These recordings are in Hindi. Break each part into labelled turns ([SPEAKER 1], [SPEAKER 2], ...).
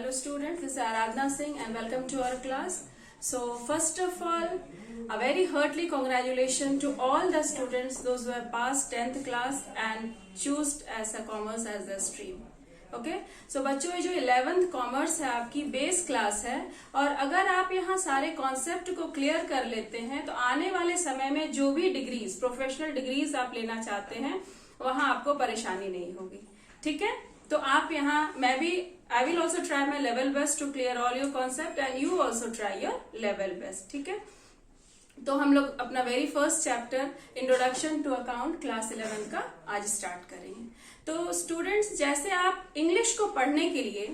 [SPEAKER 1] Hello students, this is Aradhana Singh and welcome to our class. So first of all, a very heartily congratulations to all the students, those who have passed 10th class and choose as a commerce as their stream. Okay so बच्चों ये जो 11th कॉमर्स है आपकी बेस क्लास है और अगर आप यहाँ सारे कॉन्सेप्ट को क्लियर कर लेते हैं तो आने वाले समय में जो भी डिग्रीज प्रोफेशनल डिग्रीज आप लेना चाहते हैं वहां आपको परेशानी नहीं होगी. ठीक है, तो आप यहाँ मैं भी I will also try my level best to clear all your concept and you also try your level best. ठीक है, तो हम लोग अपना very first chapter introduction to account class 11 का आज स्टार्ट करेंगे. तो स्टूडेंट्स, जैसे आप इंग्लिश को पढ़ने के लिए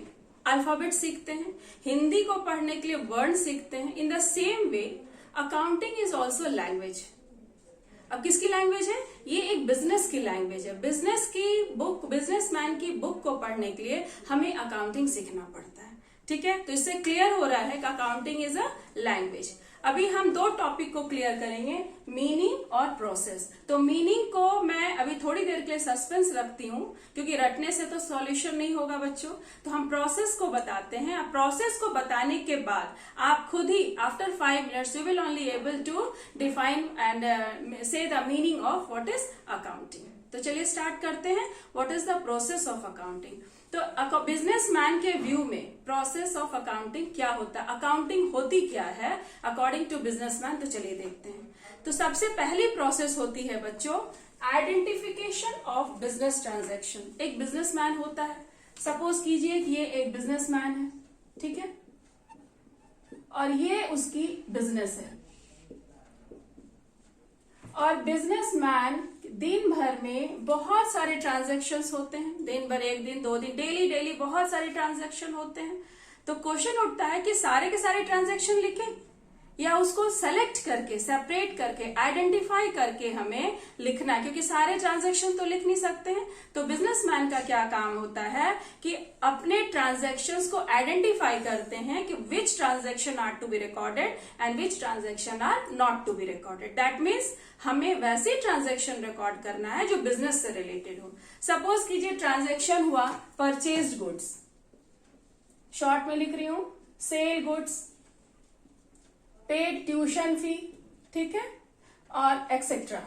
[SPEAKER 1] अल्फाबेट सीखते हैं, हिंदी को पढ़ने के लिए वर्ड सीखते हैं, in the same way accounting is also language. अब किसकी लैंग्वेज है? ये एक बिजनेस की लैंग्वेज है. बिजनेस की बुक, बिजनेसमैन की बुक को पढ़ने के लिए हमें अकाउंटिंग सीखना पड़ता है. ठीक है, तो इससे क्लियर हो रहा है कि अकाउंटिंग इज अ लैंग्वेज. अभी हम दो टॉपिक को क्लियर करेंगे, मीनिंग और प्रोसेस. तो मीनिंग को मैं अभी थोड़ी देर के लिए सस्पेंस रखती हूँ क्योंकि रटने से तो सॉल्यूशन नहीं होगा बच्चों. तो हम प्रोसेस को बताते हैं. अब प्रोसेस को बताने के बाद आप खुद ही after 5 minutes you will only able to define and say the meaning of what is accounting. तो चलिए स्टार्ट करते हैं. What is the process of accounting? तो बिजनेसमैन के व्यू में प्रोसेस ऑफ अकाउंटिंग क्या होता है, अकाउंटिंग होती क्या है अकॉर्डिंग टू बिजनेसमैन. तो चलिए देखते हैं. तो सबसे पहली प्रोसेस होती है बच्चों आइडेंटिफिकेशन ऑफ बिजनेस ट्रांजैक्शन. एक बिजनेसमैन होता है, सपोज कीजिए कि ये एक बिजनेसमैन है, ठीक है, और ये उसकी बिजनेस है. और बिजनेसमैन दिन भर में बहुत सारे ट्रांजैक्शंस होते हैं. दिन भर, एक दिन, 2 दिन, डेली बहुत सारे ट्रांजैक्शन होते हैं. तो क्वेश्चन उठता है कि सारे के सारे ट्रांजैक्शन लिखें या उसको सेलेक्ट करके, सेपरेट करके, आइडेंटिफाई करके हमें लिखना है, क्योंकि सारे ट्रांजैक्शन तो लिख नहीं सकते हैं. तो बिजनेसमैन का क्या काम होता है कि अपने ट्रांजैक्शंस को आइडेंटिफाई करते हैं कि which transaction are to be recorded and which transaction are not to be recorded. That means हमें वैसे ट्रांजैक्शन रिकॉर्ड करना है जो बिजनेस से रिलेटेड हो. सपोज कीजिए ट्रांजैक्शन हुआ परचेज्ड गुड्स, शॉर्ट में लिख रही हूं sell goods, paid tuition fee, ठीक है, और एक्सेट्रा.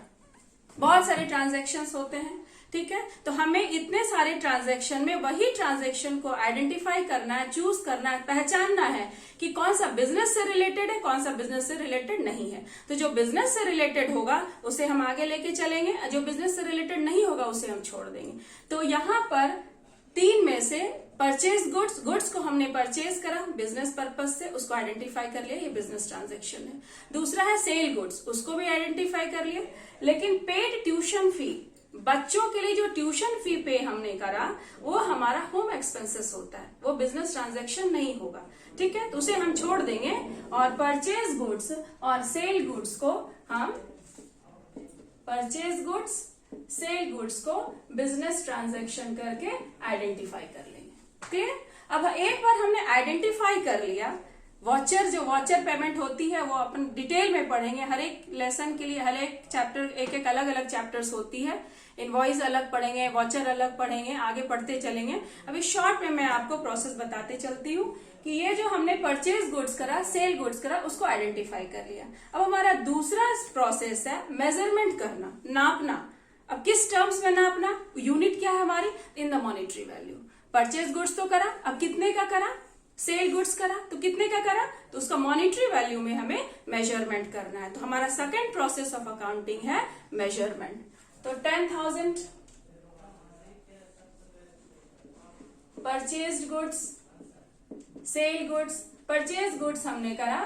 [SPEAKER 1] बहुत सारे ट्रांजैक्शंस होते हैं. ठीक है, तो हमें इतने सारे ट्रांजैक्शन में वही ट्रांजैक्शन को आइडेंटिफाई करना है, चूज करना है, पहचानना है कि कौन सा बिजनेस से रिलेटेड है, कौन सा बिजनेस से रिलेटेड नहीं है. तो जो बिजनेस से रिलेटेड होगा उसे हम आगे लेके चलेंगे, जो बिजनेस से रिलेटेड नहीं होगा उसे हम छोड़ देंगे. तो यहां पर 3 में से परचेज गुड्स को हमने परचेज करा बिजनेस पर्पज से, उसको आइडेंटिफाई कर लिया, ये बिजनेस ट्रांजैक्शन है. दूसरा है सेल गुड्स, उसको भी आइडेंटिफाई कर लिया. लेकिन पेड ट्यूशन फी, बच्चों के लिए जो ट्यूशन फी पे हमने करा वो हमारा होम एक्सपेंसेस होता है, वो बिजनेस ट्रांजैक्शन नहीं होगा. ठीक है, तो उसे हम छोड़ देंगे और परचेज गुड्स और सेल गुड्स को हम परचेज गुड्स, सेल गुड्स को बिजनेस ट्रांजैक्शन करके आइडेंटिफाई कर लेंगे. क्लियर? अब एक बार हमने आइडेंटिफाई कर लिया, वॉचर, जो वॉचर पेमेंट होती है वो अपन डिटेल में पढ़ेंगे. हर एक लेसन के लिए हर एक चैप्टर, एक अलग अलग चैप्टर्स होती है. इनवॉइस अलग पढ़ेंगे, वॉचर अलग पढ़ेंगे, आगे पढ़ते चलेंगे. अभी शॉर्ट में मैं आपको प्रोसेस बताते चलती हूँ कि ये जो हमने परचेज गुड्स करा, सेल गुड्स करा, उसको आइडेंटिफाई कर लिया. अब हमारा दूसरा प्रोसेस है मेजरमेंट करना, नापना. अब किस टर्म्स में नापना? यूनिट क्या है हमारी? In the monetary value. Purchase goods तो करा, अब कितने का करा? सेल गुड्स करा, तो कितने का करा? तो उसका मॉनेटरी वैल्यू में हमें मेजरमेंट करना है. तो हमारा सेकंड प्रोसेस ऑफ अकाउंटिंग है मेजरमेंट. तो 10,000 purchased goods, sell goods. Purchase goods हमने करा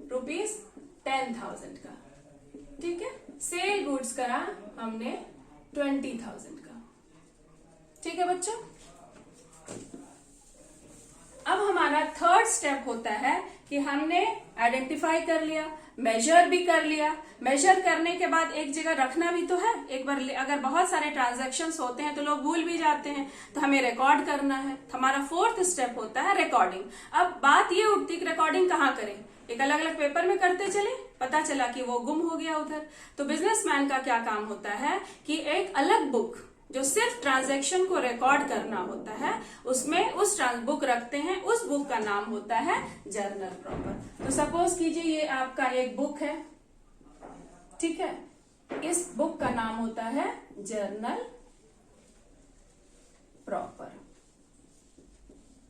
[SPEAKER 1] ₹10,000 का, ठीक है. सेल गुड्स करा हमने 20,000 का. ठीक है बच्चों, अब हमारा थर्ड स्टेप होता है कि हमने आइडेंटिफाई कर लिया, मेजर भी कर लिया. मेजर करने के बाद एक जगह रखना भी तो है. एक बार अगर बहुत सारे ट्रांजैक्शंस होते हैं तो लोग भूल भी जाते हैं, तो हमें रिकॉर्ड करना है. हमारा फोर्थ स्टेप होता है रिकॉर्डिंग. अब बात ये उठती कि रिकॉर्डिंग कहाँ करें? एक अलग अलग पेपर में करते चले, पता चला कि वो गुम हो गया उधर. तो बिजनेसमैन का क्या काम होता है कि एक अलग बुक, जो सिर्फ ट्रांजैक्शन को रिकॉर्ड करना होता है, उसमें उस बुक रखते हैं, उस बुक का नाम होता है जर्नल प्रॉपर। तो सपोज कीजिए ये आपका एक बुक है, ठीक है, इस बुक का नाम होता है जर्नल प्रॉपर।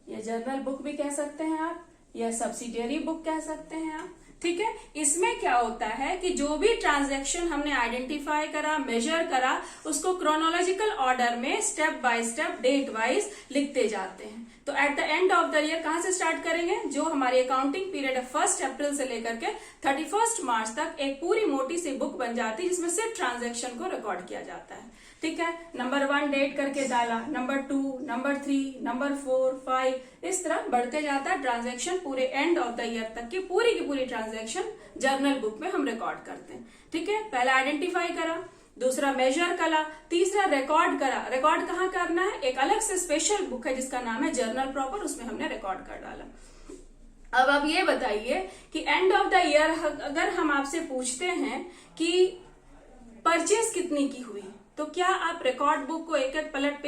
[SPEAKER 1] ये जर्नल बुक भी कह सकते हैं आप, या सब्सिडियरी बुक कह सकते हैं आप, ठीक है। इसमें क्या होता है कि जो भी ट्रांजैक्शन हमने आइडेंटिफाई करा, मेजर करा, उसको क्रोनोलॉजिकल ऑर्डर में step by step, date wise लिखते जाते हैं। तो at the end of the year कहां से स्टार्ट करेंगे? जो हमारी अकाउंटिंग पीरियड है 1 अप्रैल से लेकर के 31 मार्च तक एक पूरी मोटी सी बुक बन जाती है जिसमें सिर्फ ट्रांजैक्शन को रिकॉर्ड किया जाता है, ठीक है। नंबर 1 डेट करके डाला, नंबर 2, नंबर 3, नंबर 4, 5, इस तरह बढ़ते जाता है ट्रांजैक्शन। पूरे एंड ऑफ द ईयर तक की पूरी ट्रांजैक्शन जर्नल बुक में हम रिकॉर्ड करते हैं, ठीक है। पहला आइडेंटिफाई करा, दूसरा मेजर करा, तीसरा रिकॉर्ड करा। रिकॉर्ड कहाँ करना है? एक अलग से स्पेशल बुक है जिसका नाम है जर्नल प्रॉपर, उसमें हमने रिकॉर्ड कर डाला। अब आप ये बताइए कि एंड ऑफ द ईयर अगर हम आपसे पूछते हैं कि परचेज कितनी की हुई, तो क्या आप रिकॉर्ड बुक को एक एक पलट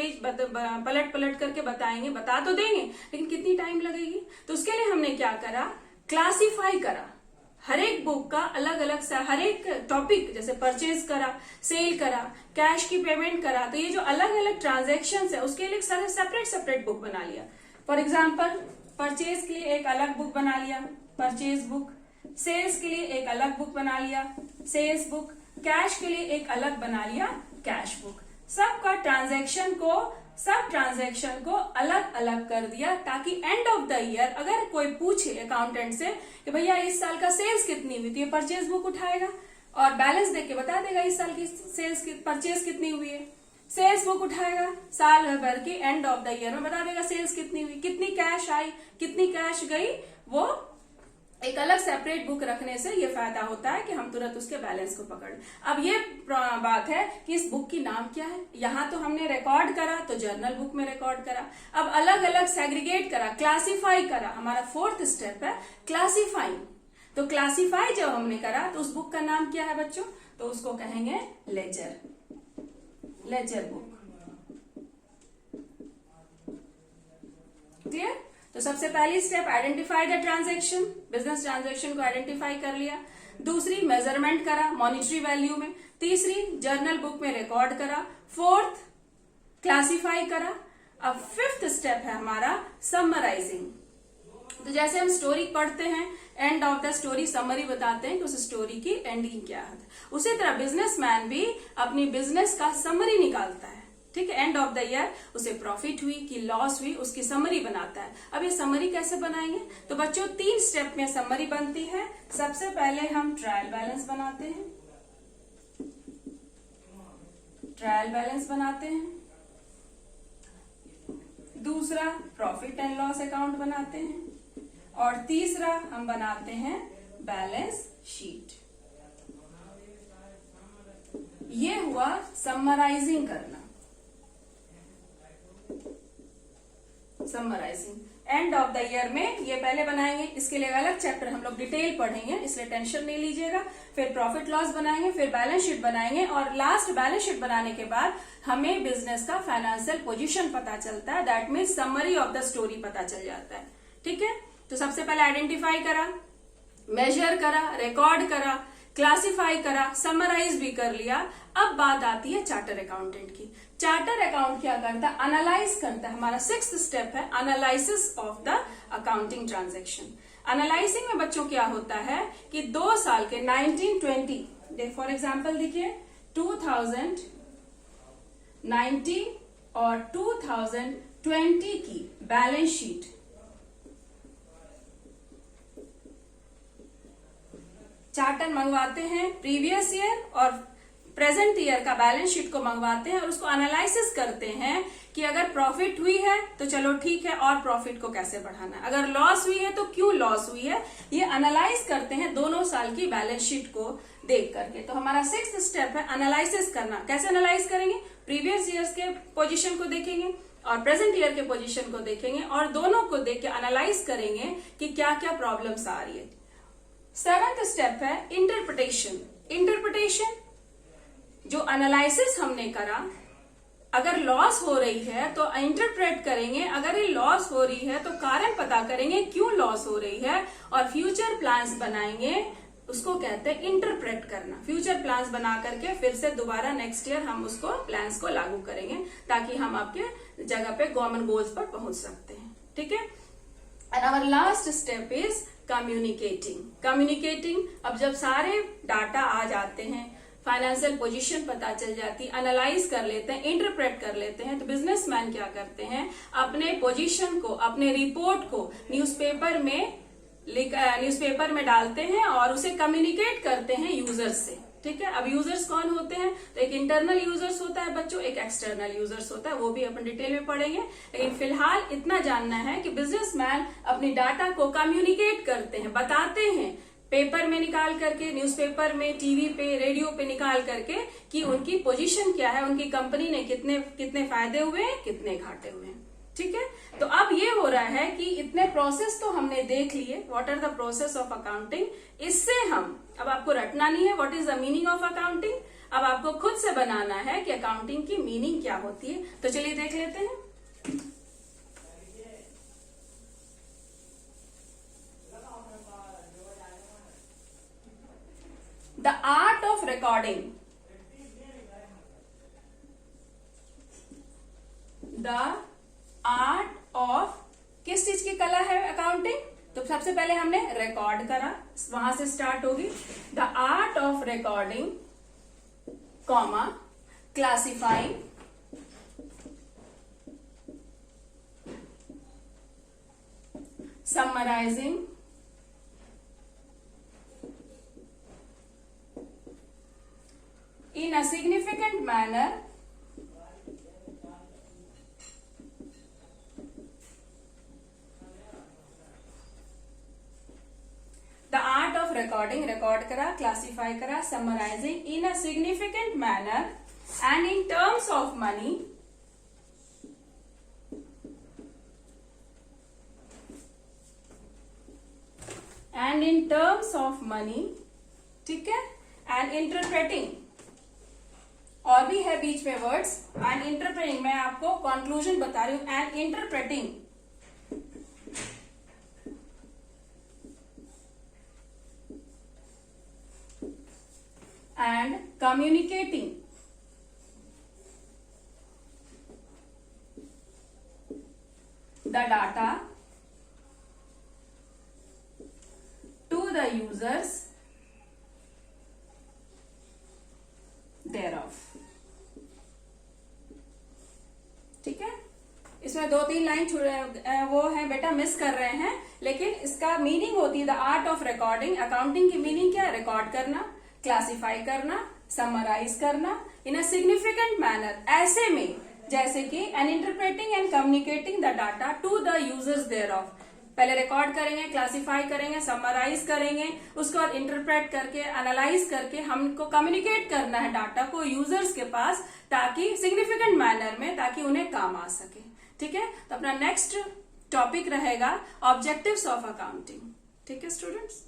[SPEAKER 1] करके बताएंगे? बता तो देंगे, लेकिन कितनी टाइम लगेगी? तो उसके लिए हमने क्या करा, क्लासिफाई करा। हर एक बुक का अलग अलग सा हर एक टॉपिक, जैसे परचेज करा, सेल करा, कैश की पेमेंट करा, तो ये जो अलग अलग ट्रांजेक्शन है उसके लिए सेपरेट बुक बना लिया। फॉर एग्जाम्पल परचेज के लिए एक अलग बुक बना लिया, परचेज बुक। सेल्स के लिए एक अलग बुक बना लिया, सेल्स बुक। कैश के लिए एक अलग बना लिया, कैश बुक। सबका ट्रांजैक्शन को अलग अलग कर दिया, ताकि एंड ऑफ द ईयर अगर कोई पूछे अकाउंटेंट से कि भैया इस साल का सेल्स कितनी हुई, तो ये परचेज बुक उठाएगा और बैलेंस देख के बता देगा इस साल की सेल्स की परचेज कितनी हुई है। सेल्स बुक उठाएगा, साल भर की एंड ऑफ द ईयर में बता देगा सेल्स कितनी हुई, कितनी कैश आई, कितनी कैश गई। वो एक अलग सेपरेट बुक रखने से ये फायदा होता है कि हम तुरंत उसके बैलेंस को पकड़। अब ये बात है कि इस बुक की नाम क्या है। यहाँ तो हमने रिकॉर्ड करा, तो जर्नल बुक में रिकॉर्ड करा। अब अलग अलग सेग्रीगेट करा, क्लासिफाई करा। हमारा 4th स्टेप है क्लासिफाइंग। तो क्लासिफाई जब हमने करा तो उस बुक का नाम क्या है बच्चों? तो उसको कहेंगे लेजर बुक। क्लियर? तो सबसे पहली step identify the transaction, business transaction को आइडेंटिफाई कर लिया। दूसरी मेजरमेंट करा मॉनिटरी वैल्यू में। तीसरी जर्नल बुक में रिकॉर्ड करा। 4th क्लासिफाई करा। अब 5th स्टेप है हमारा समराइजिंग। तो जैसे हम स्टोरी पढ़ते हैं, and of the story summary बताते हैं कि उस स्टोरी की एंडिंग क्या है, उसी तरह बिजनेसमैन भी अपनी बिजनेस का समरी निकालता है, ठीक है। एंड ऑफ द ईयर उसे प्रॉफिट हुई कि लॉस हुई, उसकी समरी बनाता है। अब ये समरी कैसे बनाएंगे? तो बच्चों 3 स्टेप में समरी बनती है। सबसे पहले हम ट्रायल बैलेंस बनाते हैं, दूसरा प्रॉफिट एंड लॉस अकाउंट बनाते हैं, और तीसरा हम बनाते हैं बैलेंस शीट। ये हुआ समराइजिंग करना। एंड ऑफ द ईयर में ये पहले बनाएंगे, इसके लिए अलग चैप्टर हम लोग डिटेल पढ़ेंगे, इसलिए टेंशन नहीं लीजिएगा। फिर प्रॉफिट लॉस बनाएंगे, फिर बैलेंस शीट बनाएंगे, और लास्ट बैलेंस शीट बनाने के बाद हमें बिजनेस का फाइनेंशियल पोजीशन पता चलता है। That means summary of the story पता चल जाता है, ठीक है। तो सबसे पहले आइडेंटिफाई करा, मेजर करा, रिकॉर्ड करा, क्लासिफाई करा, समराइज भी कर लिया। अब बात आती है चार्टर अकाउंटेंट की। चार्टर अकाउंट क्या करता है? एनालाइज करता है। हमारा 6th स्टेप है analysis of the accounting transaction. Analysing में बच्चों क्या होता है कि 2 साल के 1920 फॉर एग्जाम्पल देखिए 2019 और 2020 की बैलेंस शीट चार्टर मंगवाते हैं, प्रीवियस ईयर और प्रेजेंट ईयर का बैलेंस शीट को मंगवाते हैं और उसको एनालिसिस करते हैं कि अगर प्रॉफिट हुई है तो चलो ठीक है, और प्रॉफिट को कैसे बढ़ाना है, अगर लॉस हुई है तो क्यों लॉस हुई है, ये एनालाइज करते हैं दोनों साल की बैलेंस शीट को देख करके। तो हमारा 6th स्टेप है एनालिसिस करना। कैसे एनालाइज करेंगे? प्रीवियस ईयर्स के पोजीशन को देखेंगे और प्रेजेंट ईयर के पोजीशन को देखेंगे, और दोनों को देख के एनालाइज करेंगे कि क्या क्या प्रॉब्लम्स आ रही है। 7th स्टेप है इंटरप्रिटेशन। जो एनालिसिस हमने करा अगर लॉस हो रही है तो इंटरप्रेट करेंगे, अगर ये लॉस हो रही है तो कारण पता करेंगे क्यों लॉस हो रही है, और फ्यूचर प्लान्स बनाएंगे, उसको कहते हैं इंटरप्रेट करना। फ्यूचर प्लान्स बना करके फिर से दोबारा नेक्स्ट ईयर हम उसको प्लान्स को लागू करेंगे ताकि हम आपके जगह पे गवर्नमेंट गोल्स पर पहुंच सकते हैं। ठीक है, and our last step is communicating. अब जब सारे डाटा आ जाते हैं, फाइनेंशियल पोजीशन पता चल जाती, एनालाइज कर लेते हैं, इंटरप्रेट कर लेते हैं, तो बिजनेसमैन क्या करते हैं, अपने पोजीशन को, अपने रिपोर्ट को न्यूज़पेपर में डालते हैं और उसे कम्युनिकेट करते हैं यूजर्स से। ठीक है, अब यूजर्स कौन होते हैं, तो एक इंटरनल यूजर्स होता है बच्चों, एक एक्सटर्नल यूजर्स होता है, वो भी अपन डिटेल में पढ़ेंगे। लेकिन फिलहाल इतना जानना है कि बिजनेसमैन अपनी डाटा को कम्युनिकेट करते हैं, बताते हैं, पेपर में निकाल करके, न्यूज़पेपर में, टीवी पे, रेडियो पे निकाल करके कि उनकी पोजीशन क्या है, उनकी कंपनी ने कितने फायदे हुए, कितने घाटे हुए। ठीक है, तो अब ये हो रहा है कि इतने प्रोसेस तो हमने देख लिए, what are the process of accounting. इससे हम, अब आपको रटना नहीं है what is the meaning of accounting, अब आपको खुद से बनाना है कि अकाउंटिंग की मीनिंग क्या होती है। तो चलिए देख लेते हैं। The art of recording, the art of, किस चीज की कला है अकाउंटिंग, तो सबसे पहले हमने रिकॉर्ड करा, वहां से स्टार्ट होगी। The art of recording, comma, classifying, summarising, in a significant manner, the art of recording, record करा, classify करा, summarizing in a significant manner and in terms of money, and in terms of money, ठीक है, and interpreting, और भी है बीच में वर्ड्स, एंड इंटरप्रेटिंग, मैं आपको कंक्लूजन बता रही हूं, and interpreting and communicating the data to the users thereof। ठीक है, इसमें 2-3 लाइन वो है बेटा, मिस कर रहे हैं, लेकिन इसका मीनिंग होती है the art of recording. Accounting की मीनिंग क्या है, रिकॉर्ड करना, क्लासिफाई करना, समराइज करना इन अ सिग्निफिकेंट मैनर, ऐसे में जैसे कि and interpreting and communicating the data to the users thereof. पहले रिकॉर्ड करेंगे, क्लासिफाई करेंगे, समराइज करेंगे, उसके बाद इंटरप्रेट करके, एनालाइज करके हमको कम्युनिकेट करना है डाटा को यूजर्स के पास, ताकि सिग्निफिकेंट मैनर में, ताकि उन्हें काम आ सके। ठीक है, तो अपना नेक्स्ट टॉपिक रहेगा ऑब्जेक्टिव्स ऑफ अकाउंटिंग। ठीक है स्टूडेंट्स।